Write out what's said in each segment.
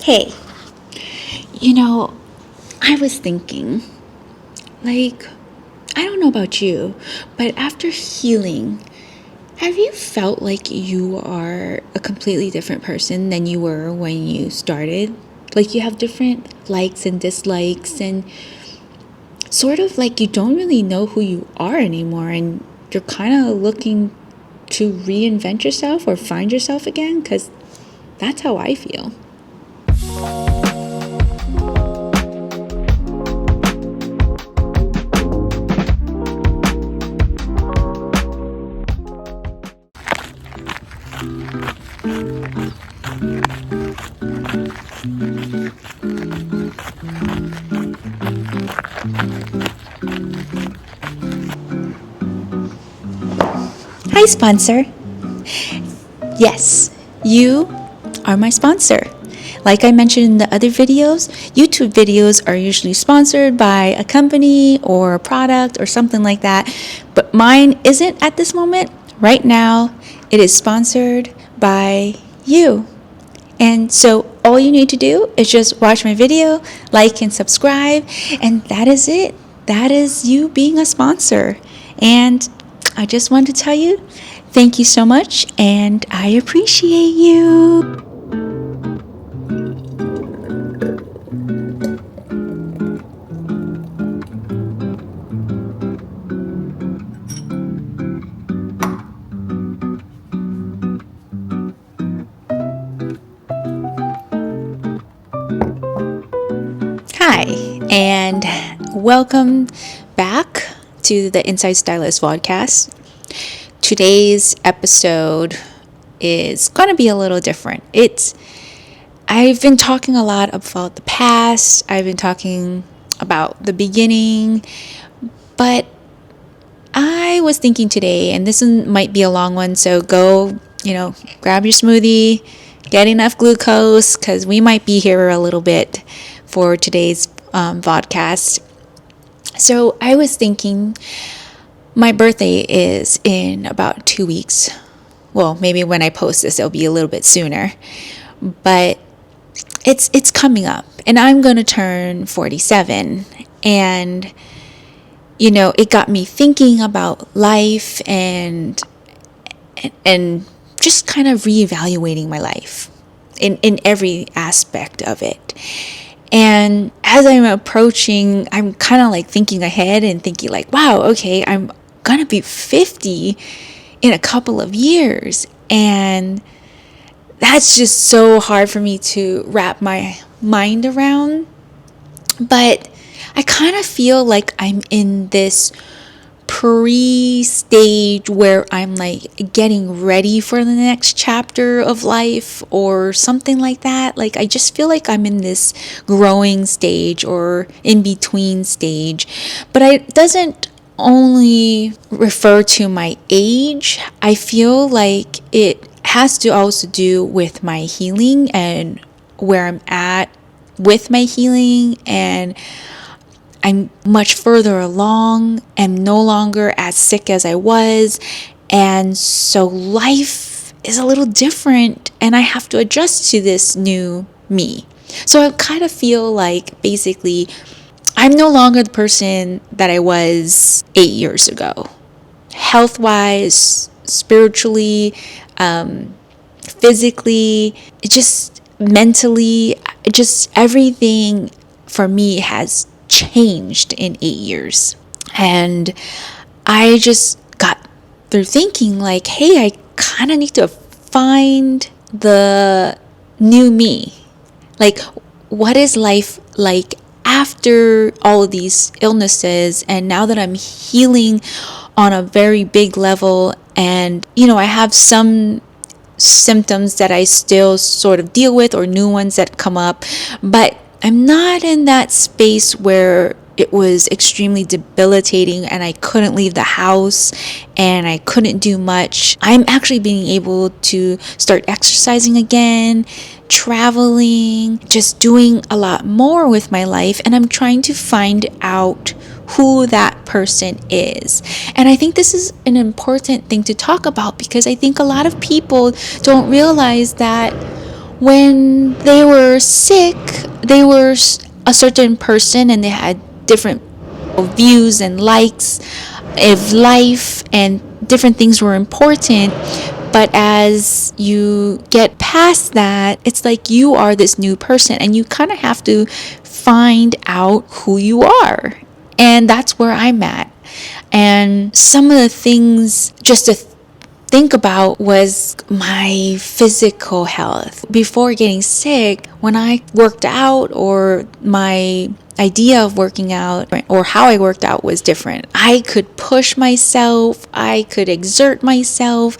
Hey, you know, I was thinking, like, I don't know about you, but after healing, have you felt like you are a completely different person than you were when you started? Like you have different likes and dislikes, and sort of like you don't really know who you are anymore, and you're kind of looking to reinvent yourself or find yourself again, because that's how I feel. Hi, sponsor. Yes, you are my sponsor. Like I mentioned in the other videos, YouTube videos are usually sponsored by a company or a product or something like that, but mine isn't at this moment. Right now, it is sponsored by you. And so all you need to do is just watch my video, like and subscribe, and that is it. That is you being a sponsor. And I just want to tell you, thank you so much, and I appreciate you. Hi, and welcome back to the Inside Stylist podcast. Today's episode is going to be a little different. I've been talking a lot about the past. I've been talking about the beginning, but I was thinking today, and this one might be a long one, so go, grab your smoothie, get enough glucose, because we might be here a little bit for today's podcast. So I was thinking, my birthday is in about 2 weeks. Well, maybe when I post this, it'll be a little bit sooner, but it's coming up, and I'm going to turn 47, and it got me thinking about life and just kind of reevaluating my life in every aspect of it. And as I'm approaching, I'm kind of like thinking ahead and thinking like, wow, okay, I'm going to be 50 in a couple of years. And that's just so hard for me to wrap my mind around. But I kind of feel like I'm in this pre-stage where I'm like getting ready for the next chapter of life or something like that. Like I just feel like I'm in this growing stage or in between stage. But it doesn't only refer to my age. I feel like it has to also do with my healing and where I'm at with my healing, and I'm much further along. I'm no longer as sick as I was. And so life is a little different, and I have to adjust to this new me. So I kind of feel like basically I'm no longer the person that I was 8 years ago. Health-wise, spiritually, physically, just mentally, just everything for me has changed in 8 years. And I just got through thinking like, hey, I kind of need to find the new me. Like, what is life like after all of these illnesses? And now that I'm healing on a very big level, and I have some symptoms that I still sort of deal with or new ones that come up, but I'm not in that space where it was extremely debilitating and I couldn't leave the house and I couldn't do much. I'm actually being able to start exercising again, traveling, just doing a lot more with my life, and I'm trying to find out who that person is. And I think this is an important thing to talk about, because I think a lot of people don't realize that when they were sick, they were a certain person and they had different views and likes of life, and different things were important. But as you get past that, it's like you are this new person and you kind of have to find out who you are. And that's where I'm at. And some of the things just to think about was my physical health. Before getting sick, when I worked out, or my idea of working out or how I worked out was different. I could push myself, I could exert myself,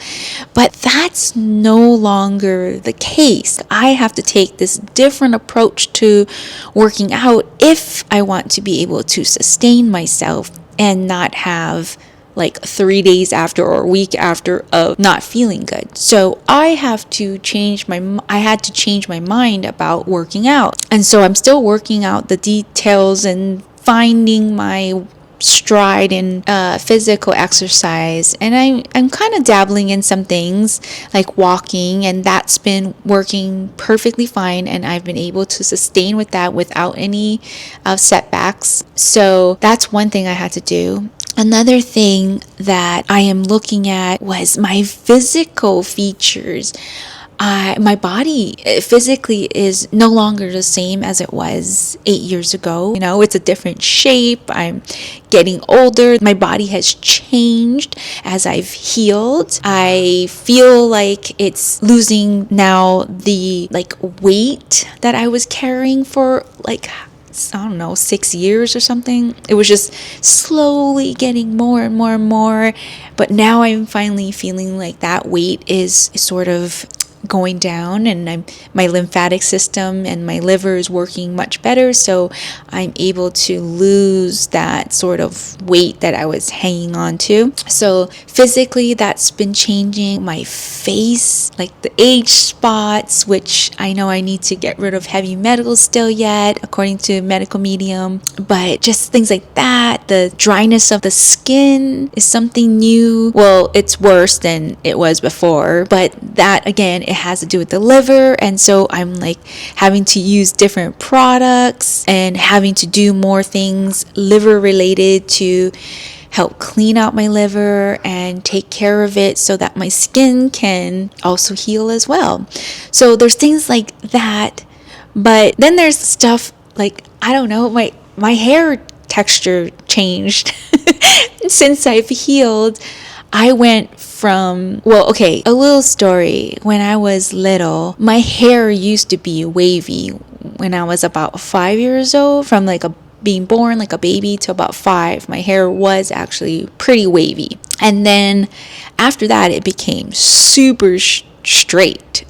but that's no longer the case. I have to take this different approach to working out if I want to be able to sustain myself and not have like 3 days after or a week after of not feeling good. So I had to change my mind about working out. And so I'm still working out the details and finding my stride in physical exercise, and I'm kind of dabbling in some things like walking, and that's been working perfectly fine, and I've been able to sustain with that without any setbacks. So that's one thing I had to do. Another thing that I am looking at was my physical features. My body physically is no longer the same as it was 8 years ago. You know, it's a different shape. I'm getting older. My body has changed as I've healed. I feel like it's losing now the weight that I was carrying for I don't know, 6 years or something. It was just slowly getting more and more and more. But now I'm finally feeling like that weight is sort of going down, and my lymphatic system and my liver is working much better, so I'm able to lose that sort of weight that I was hanging on to. So physically, that's been changing. My face, like the age spots, which I know I need to get rid of heavy metals still yet, according to medical medium, but just things like that. The dryness of the skin is something new. Well, it's worse than it was before, but that again, it has to do with the liver, and so I'm having to use different products and having to do more things liver related to help clean out my liver and take care of it so that my skin can also heal as well. So there's things like that, but then there's stuff like, I don't know, my hair texture changed since I've healed. I went from, a little story. When I was little, my hair used to be wavy when I was about 5 years old. From being born like a baby to about 5, my hair was actually pretty wavy. And then after that, it became super straight.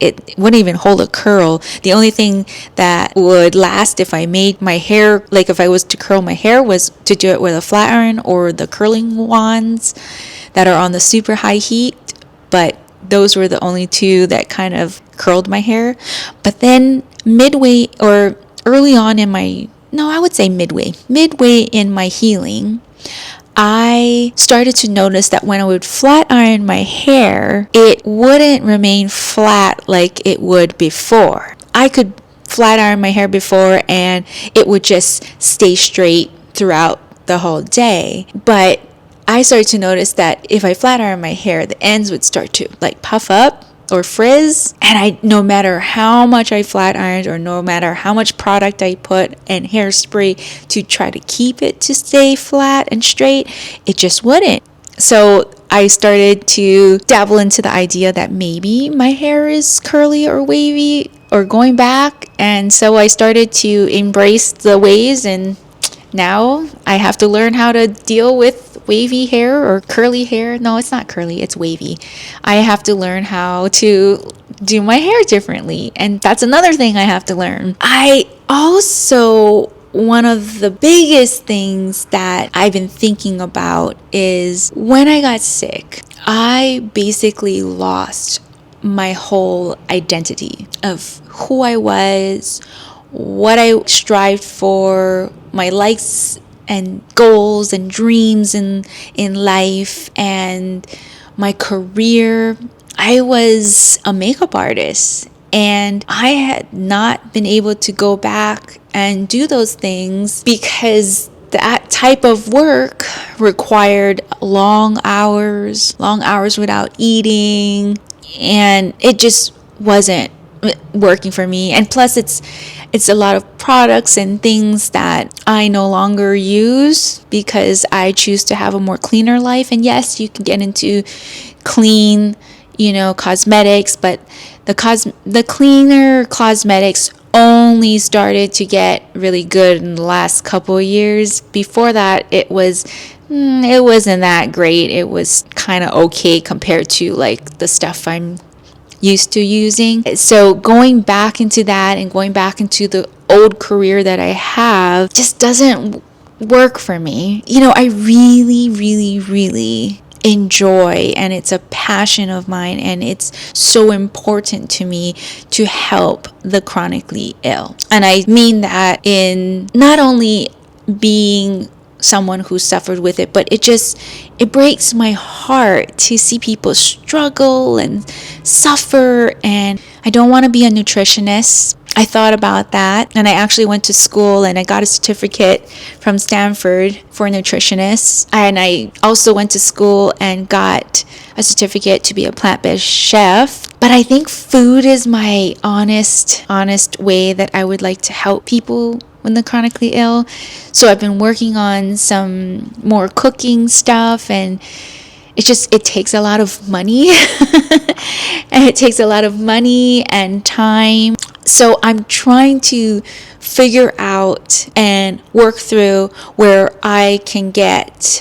It wouldn't even hold a curl. The only thing that would last if I made my hair, if I was to curl my hair, was to do it with a flat iron or the curling wands that are on the super high heat. But those were the only two that kind of curled my hair. But then midway in my healing, I started to notice that when I would flat iron my hair, it wouldn't remain flat like it would before. I could flat iron my hair before and it would just stay straight throughout the whole day. But I started to notice that if I flat iron my hair, the ends would start to puff up or frizz, and no matter how much I flat ironed or no matter how much product I put and hairspray to try to keep it to stay flat and straight, it just wouldn't. So I started to dabble into the idea that maybe my hair is curly or wavy or going back, and so I started to embrace the waves, and now I have to learn how to deal with wavy hair or curly hair. No, it's not curly, it's wavy. I have to learn how to do my hair differently, and that's another thing I have to learn. One of the biggest things that I've been thinking about is when I got sick, I basically lost my whole identity of who I was, what I strived for, my likes and goals and dreams in life, and my career. I was a makeup artist, And I had not been able to go back and do those things because that type of work required long hours without eating, and it just wasn't working for me. And plus it's a lot of products and things that I no longer use because I choose to have a more cleaner life. And yes, you can get into clean, cosmetics, but the cleaner cosmetics only started to get really good in the last couple of years. Before that, it wasn't that great. It was kind of okay compared to like the stuff I'm used to using. So going back into that and going back into the old career that I have just doesn't work for me. I really, really, really enjoy, and it's a passion of mine, and it's so important to me to help the chronically ill. And I mean that in not only being someone who suffered with it, but it breaks my heart to see people struggle and suffer. And I don't want to be a nutritionist. I thought about that, and I actually went to school and I got a certificate from Stanford for nutritionists. And I also went to school and got a certificate to be a plant-based chef. But I think food is my honest way that I would like to help people when they're chronically ill. So I've been working on some more cooking stuff, and it takes a lot of money and it takes a lot of money and time. So I'm trying to figure out and work through where I can get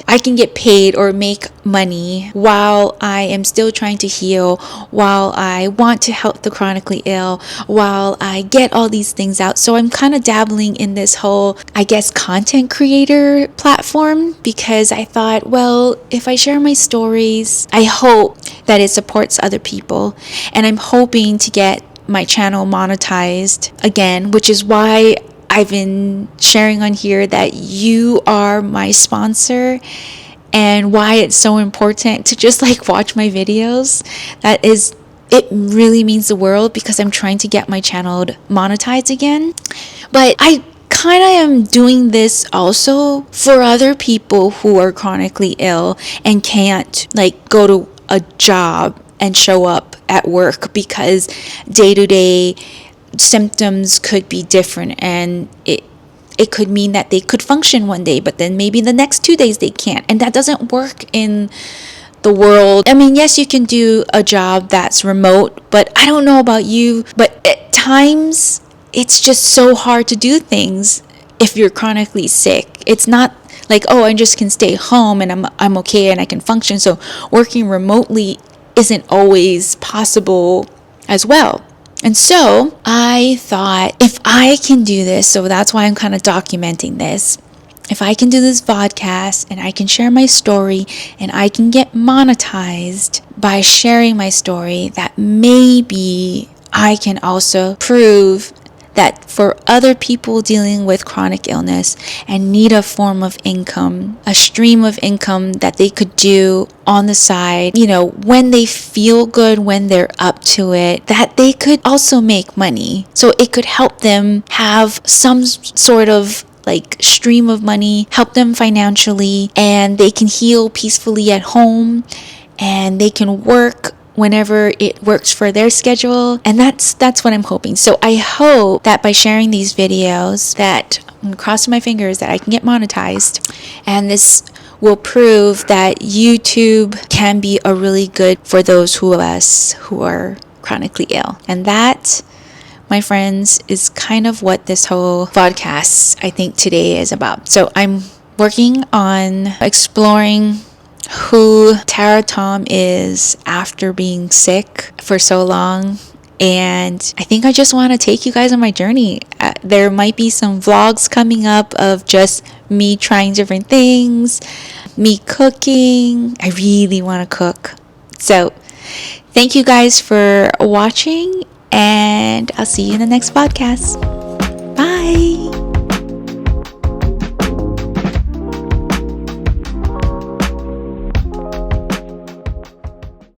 paid or make money while I am still trying to heal, while I want to help the chronically ill, while I get all these things out. So I'm kind of dabbling in this whole, I guess, content creator platform, because I thought, well, if I share my stories, I hope that it supports other people. And I'm hoping to get my channel monetized again, which is why I've been sharing on here that you are my sponsor, and why it's so important to just like watch my videos. It really means the world, because I'm trying to get my channel monetized again. But I kind of am doing this also for other people who are chronically ill and can't like go to a job and show up at work, because day-to-day symptoms could be different, and it could mean that they could function one day, but then maybe the next 2 days they can't. And that doesn't work in the world. I mean, yes, you can do a job that's remote, but I don't know about you, but at times it's just so hard to do things if you're chronically sick. It's not like, oh, I just can stay home and I'm okay and I can function. So working remotely isn't always possible as well. And so I thought, if I can do this, so that's why I'm kind of documenting this. If I can do this podcast and I can share my story and I can get monetized by sharing my story, that maybe I can also prove that for other people dealing with chronic illness and need a form of income, a stream of income that they could do on the side, when they feel good, when they're up to it, that they could also make money. So it could help them have some sort of like stream of money, help them financially, and they can heal peacefully at home, and they can work whenever it works for their schedule. And that's what I'm hoping. So I hope that by sharing these videos, that I'm crossing my fingers that I can get monetized, and this will prove that YouTube can be a really good for those of us who are chronically ill. And that, my friends, is kind of what this whole podcast, I think, today is about. So I'm working on exploring who Tara Tom is after being sick for so long. And I think I just want to take you guys on my journey. There might be some vlogs coming up of just me trying different things, me cooking. I really want to cook. So thank you guys for watching, and I'll see you in the next podcast. Bye.